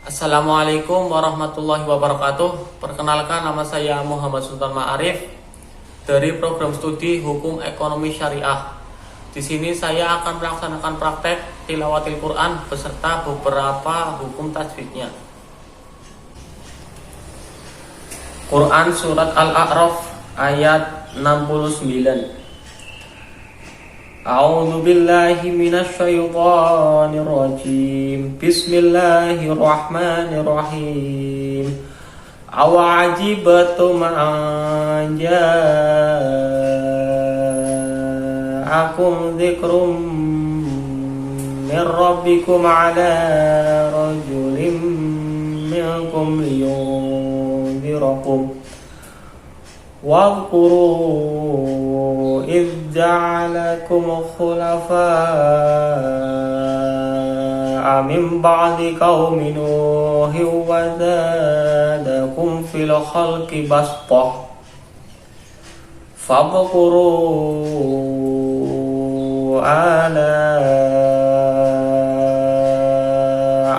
Assalamualaikum warahmatullahi wabarakatuh. Perkenalkan, nama saya Muhammad Sultan Ma'arif dari program studi Hukum Ekonomi Syariah. Di sini saya akan melaksanakan praktek tilawatil Quran beserta beberapa hukum tajwidnya. Quran surat Al-A'raf ayat 69. A'udzu billahi minasy syaithanir rajim. Bismillahirrahmanirrahim. Awa'ajibtum an ja'akum dzikrum min rabbikum 'ala rajulin minkum liyunzirakum. Wadhkuru idh ja'alakum khulafa'a min ba'di qaumi Nuhin wa zadakum fil khalqi bastah fadhkuru ala'a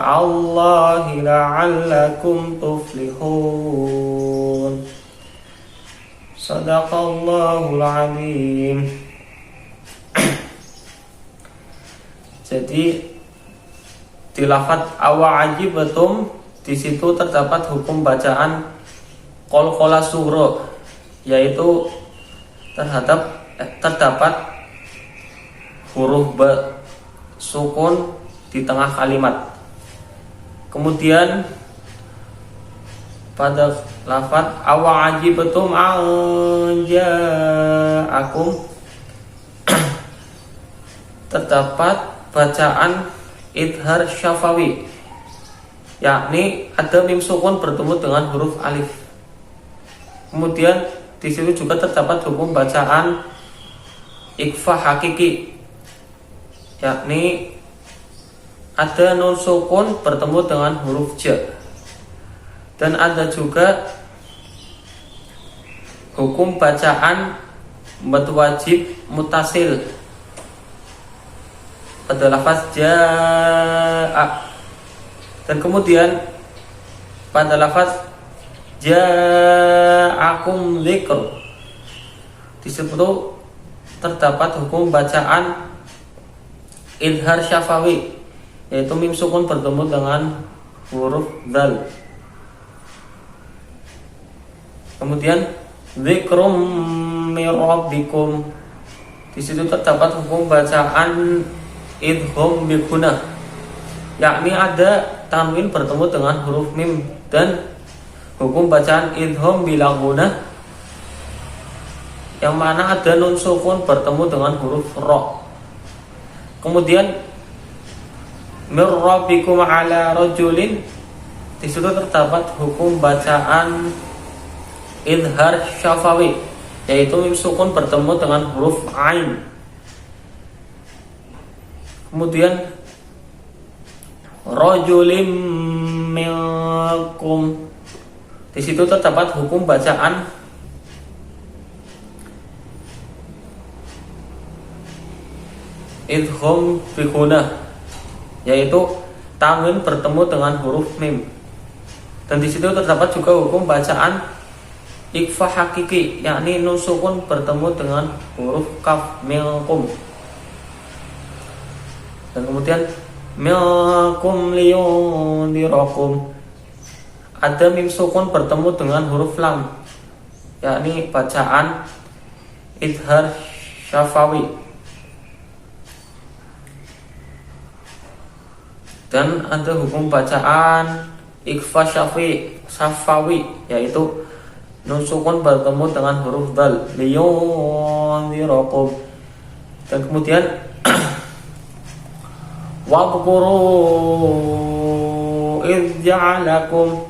Allahi la'allakum tuflihun. Sadaqallahul azim. Jadi di lafadz awa'ajibtum di situ terdapat hukum bacaan qalqalah sughra, yaitu terdapat huruf ba sukun di tengah kalimat. Kemudian pada lafadz awa'ajibtum an ja'akum terdapat bacaan idhar syafawi, yakni ada mim sukun bertemu dengan huruf alif. Kemudian di situ juga terdapat hukum bacaan ikhfa hakiki, yakni ada nun sukun bertemu dengan huruf ja. Dan ada juga hukum bacaan mad wajib mutasil pada lafaz jaa. Dan kemudian pada lafaz ja'akum dzikr di situ terdapat hukum bacaan idhar syafawi, yaitu mim sukun bertemu dengan huruf dzal. Kemudian dzikrum mir rabbikum di situ terdapat hukum bacaan idgham bi gunnah, yakni ada tanwin bertemu dengan huruf mim, dan hukum bacaan idgham bila gunnah yang mana ada nun sukun bertemu dengan huruf ra. Kemudian mir rabbikum ala rajulin di situ terdapat hukum bacaan idhar syafawi, yaitu mim sukun bertemu dengan huruf ain. Kemudian rajulim minkum di situ terdapat hukum bacaan idgham bi gunnah, yaitu tanwin bertemu dengan huruf mim. Dan di situ terdapat juga hukum bacaan ikhfa hakiki, yakni nun sukun bertemu dengan huruf kaf minkum. Dan kemudian minkum liyunzirakum ada mim sukun bertemu dengan huruf lam, yakni bacaan idhar syafawi. Dan ada hukum bacaan ikhfa syafawi, yaitu nun sukun bertemu dengan huruf dal liyunzirakum. Dan kemudian wadhkuru idh ja'alakum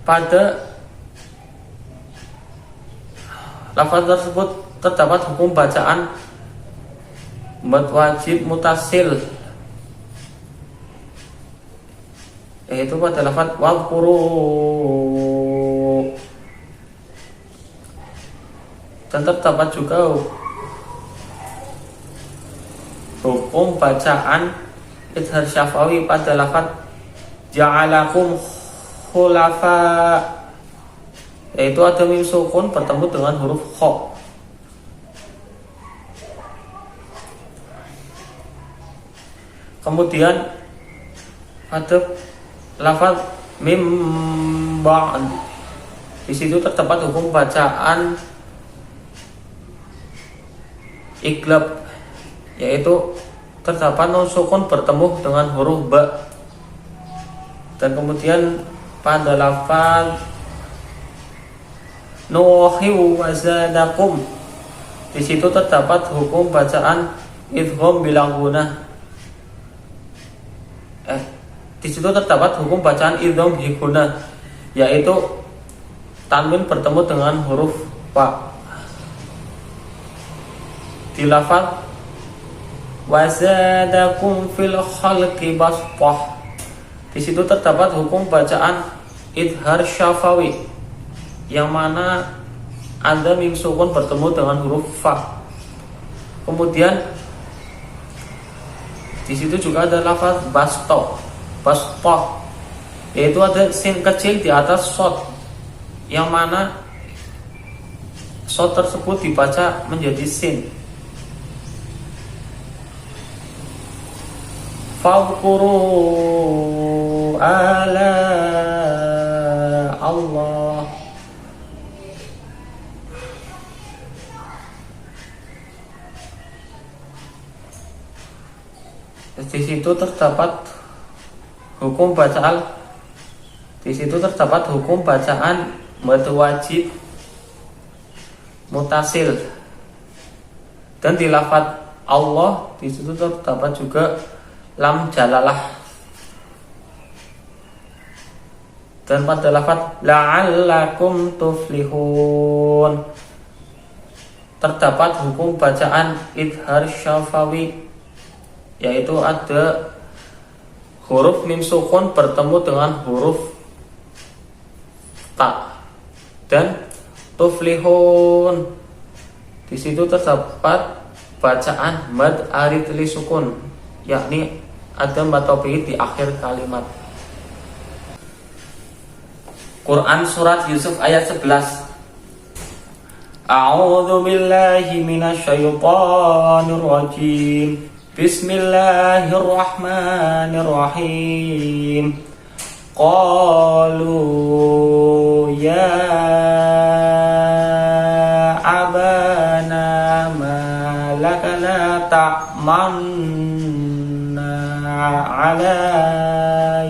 pada lafaz tersebut terdapat hukum bacaan mad wajib mutasil, yaitu pada lafaz wadhkuru. Dan terdapat juga hukum bacaan idhar syafawi pada lafaz ja'alakum khulafa, yaitu ada mim sukun bertemu dengan huruf kha. Kemudian ada lafaz mim ba'd, di situ terdapat hukum bacaan iqlab, yaitu terdapat nun sukun bertemu dengan huruf ba. Dan kemudian pada lafaz nuhi wa zadakum, di situ terdapat hukum bacaan idgham bilang gunah. Di situ terdapat hukum bacaan idgham bigunah, yaitu tanwin bertemu dengan huruf fa. Di lafaz wazadakum fil khalqi bastah, di situ terdapat hukum bacaan idhar syafawi, yang mana ada mim sukun bertemu dengan huruf fa. Kemudian di situ juga ada lafaz bastah, yaitu ada sin kecil di atas shad, yang mana shad tersebut dibaca menjadi sin. Fadhkuru ala Allah, di situ terdapat hukum bacaan mad wajib mutasil. Dan di lafaz Allah di situ terdapat juga lam jalalah. Dan pada lafaz la'allakum tuflihun terdapat hukum bacaan idhar syafawi, yaitu ada huruf mim sukun bertemu dengan huruf ta. Dan tuflihun di situ terdapat bacaan mad arid li sukun, yakni ada matopi di akhir kalimat. Quran surat Yusuf ayat 11. A'udzu billahi minasyaitonir rajim. Bismillahirrahmanirrahim. Qalu ya abana ma laka la ta'manna ala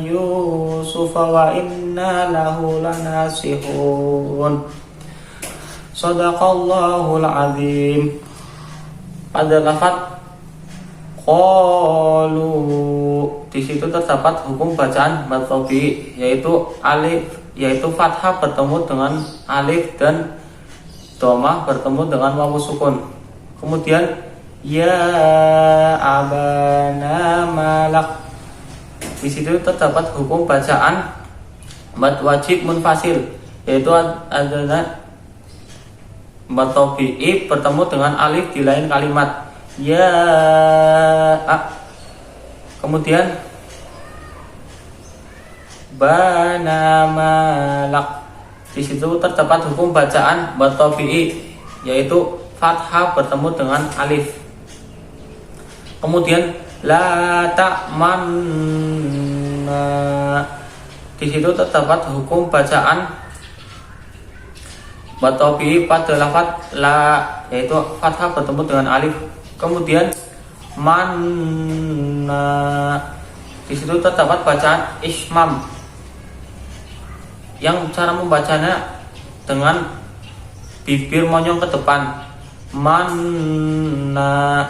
Yusuf wa inna lahu lanasihun. Shadaqallahul azim. Pada lafaz qalu di situ terdapat hukum bacaan mad tabii, yaitu fathah bertemu dengan alif dan dhammah bertemu dengan wawu sukun. Kemudian ya abana malak, di situ terdapat hukum bacaan mad wajib munfasil, yaitu adalah mad tabii bertemu dengan alif di lain kalimat ya kemudian bana malak, di situ terdapat hukum bacaan mad tabii, yaitu fathah bertemu dengan alif. Kemudian la ta'manna, di situ terdapat hukum bacaan mad tabii pada lafaz la, yaitu fathah bertemu dengan alif. Kemudian manna, di situ terdapat bacaan ismam, yang cara membacanya dengan bibir monyong ke depan. Manna,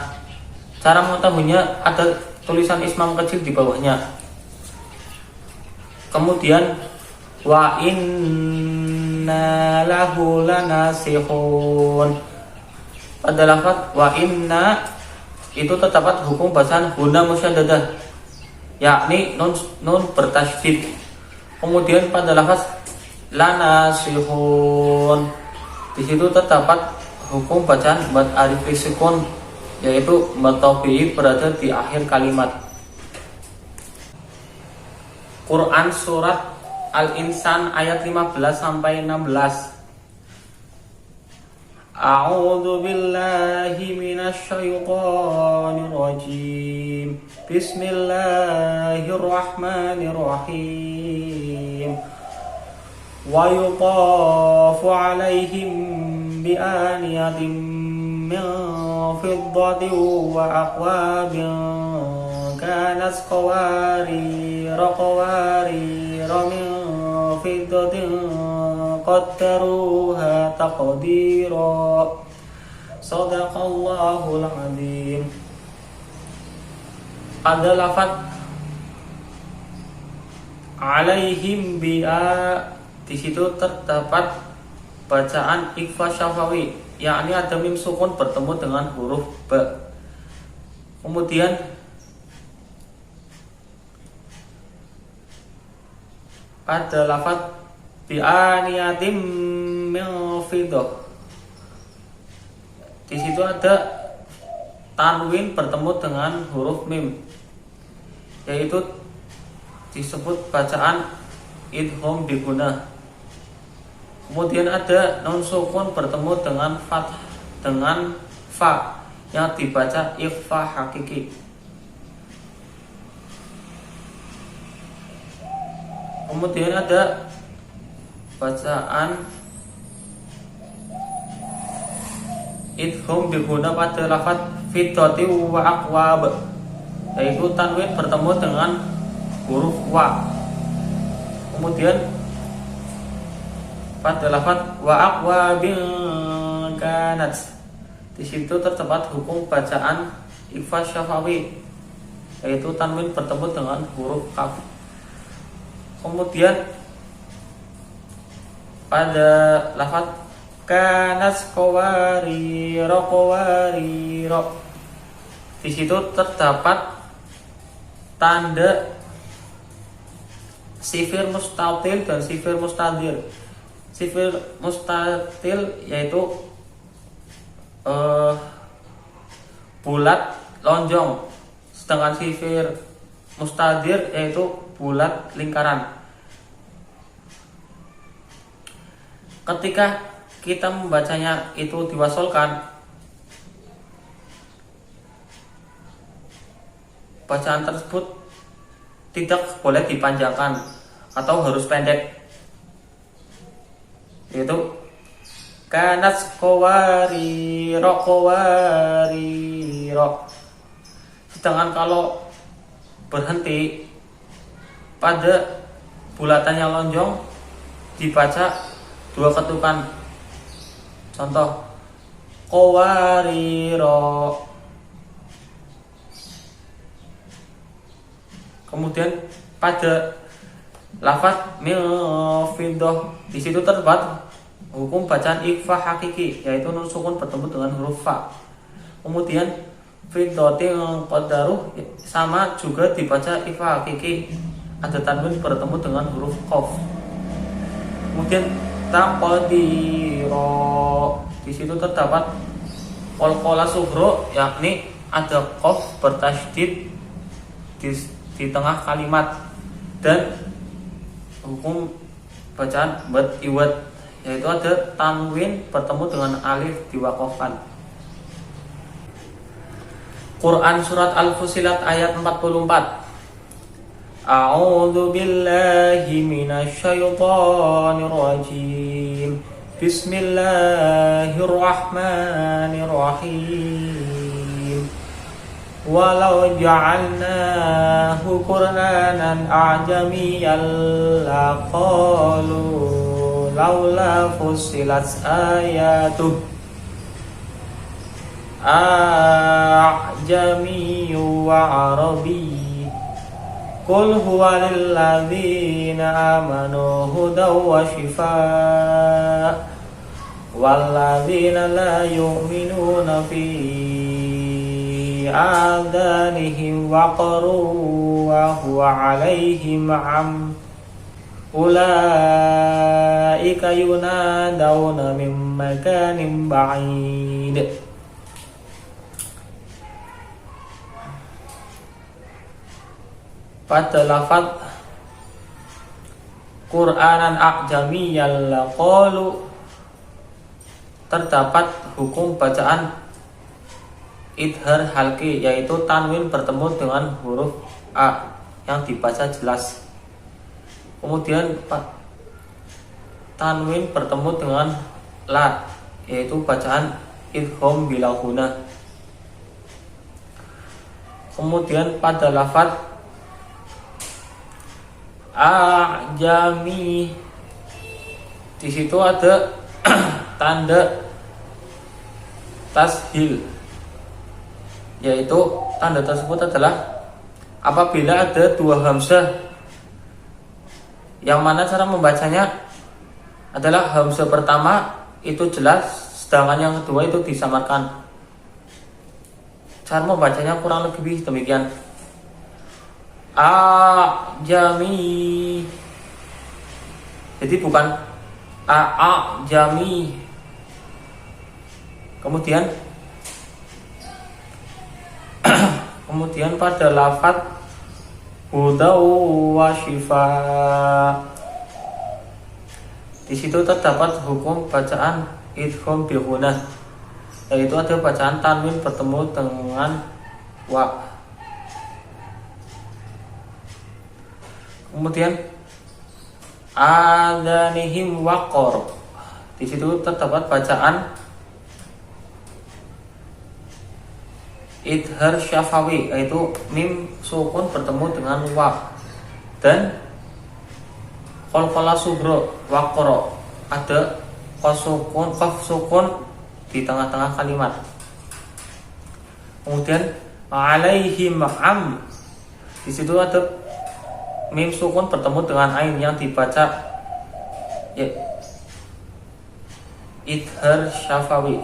cara mengetahuinya ada tulisan ismam kecil di bawahnya. Kemudian wa inna lahu lanasihun, pada lafaz wa inna itu terdapat hukum bacaan guna musyaddadah, yakni nun bertasydid. Kemudian pada lafaz lanasihun, di situ terdapat hukum bacaan mad alif sukun, yaitu matobi berada di akhir kalimat. Quran surat Al-Insan ayat 15 sampai 16. A'udzu billahi minasy syaithanir rajim. Bismillahirrahmanirrahim. Wa yutafu 'alaihim bi aniyatin min fiddatin wa aqwabin kanat qawarira min fiddatin qaddaruha taqdira. Shadaqallahul adzim. Ada lafaz alaihim bi'a, di situ terdapat bacaan ikhfa syafawi, yakni ada mim sukun bertemu dengan huruf ba. Kemudian pada lafaz bi'aniyatim min fiddah, di situ ada tanwin bertemu dengan huruf mim, yaitu disebut bacaan idgham bigunah. Kemudian ada nun sukun bertemu dengan fath dengan fa yang dibaca ikhfa hakiki. Kemudian ada bacaan idgham bigunah pada lafaz fiddati wa aqwab, yaitu tanwin bertemu dengan huruf wa. Kemudian pada lafaz wa aqwabin kanat, di situ terdapat hukum bacaan ikhfa syafawi, yaitu tanwin bertemu dengan huruf kaf. Kemudian pada lafaz kanat qawarira, di situ terdapat tanda sifir mustatil dan sifir mustadir. Sifir mustatil yaitu bulat lonjong, sedangkan sifir mustadir yaitu bulat lingkaran. Ketika kita membacanya itu diwasolkan, bacaan tersebut tidak boleh dipanjangkan atau harus pendek, yaitu kanat qawarira. Sedangkan kalau berhenti pada bulatan yang lonjong dibaca dua ketukan. Contoh qawarira. Kemudian pada lafaz min fiddah, di situ terdapat hukum bacaan ikhfa hakiki, yaitu nun sukun bertemu dengan huruf fa. Kemudian fiddatin qadaruh sama juga dibaca ikhfa hakiki, ada tanwin bertemu dengan huruf qaf. Kemudian taqdira, di situ terdapat qalqalah sughra, yakni ada qaf bertasydid di tengah kalimat, dan hukum bacaan bad iwad, yaitu ada tanwin bertemu dengan alif diwaqafkan. Quran surat Al-Fussilat ayat 44. A'udzu billahi minasy syaithanir rajim. Bismillahirrahmanirrahim. Walau ja'alnahu Qur'anan a'jamiyyan laqalu laula fussilat ayatuh a'jamiyyu wa arabi. Qul huwa lilladzina amanu hudaw wa shifaa walladzina la yu'minuna fi adanihim waqru wa huwa alaihim ulaika yunadawna min makanin ba'id. pada lafaz Qur'anan a'jamiyyan laqalu terdapat hukum bacaan idhar halqi, yaitu tanwin bertemu dengan huruf a yang dibaca jelas. Kemudian tanwin bertemu dengan la, yaitu bacaan idgham bila guna. Kemudian pada lafaz a'jami, di situ ada tanda tashil, yaitu tanda tersebut adalah apabila ada dua hamzah, yang mana cara membacanya adalah hamzah pertama itu jelas, sedangkan yang kedua itu disamarkan. Cara membacanya kurang lebih demikian. Jami, jadi bukan jami. Kemudian pada lafaz hudaw wa shifa, di situ terdapat hukum bacaan idgham bi ghunah, yaitu ada bacaan tanwin bertemu dengan wa. Kemudian adhanihim waqor, di situ terdapat bacaan idhar syafawi, yaitu mim sukun bertemu dengan wa, dan qalqalah sughra waqara, ada qaf sukun di tengah-tengah kalimat. Kemudian alaihim am, di situ ada mim sukun bertemu dengan ain yang dibaca ya idhar syafawi.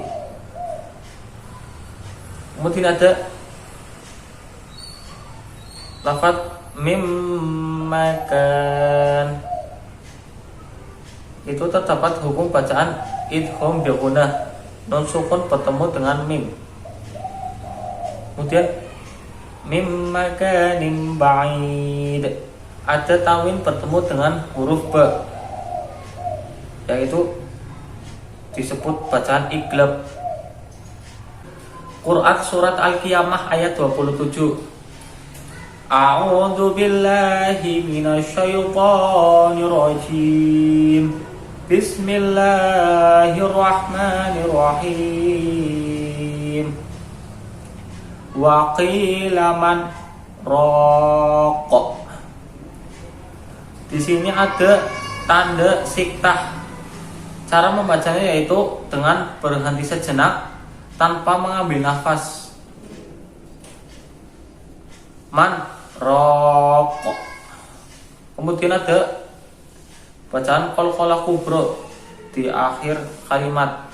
Kemudian ada lafaz mim makan, itu terdapat hukum bacaan idgham bi ghunah, non sukun bertemu dengan mim. Kemudian mim makanin ba'id, ada tanwin bertemu dengan huruf ba, yaitu disebut bacaan iglab. Quran surat Al-Qiyamah ayat 27. A'udzu billahi minasyaitonir rajim. Bismillahirrahmanirrahim. Wa qila man raq. Di sini ada tanda siktah. Cara membacanya yaitu dengan berhenti sejenak tanpa mengambil nafas. Man raq. Kemudian ada bacaan qalqalah kubra di akhir kalimat.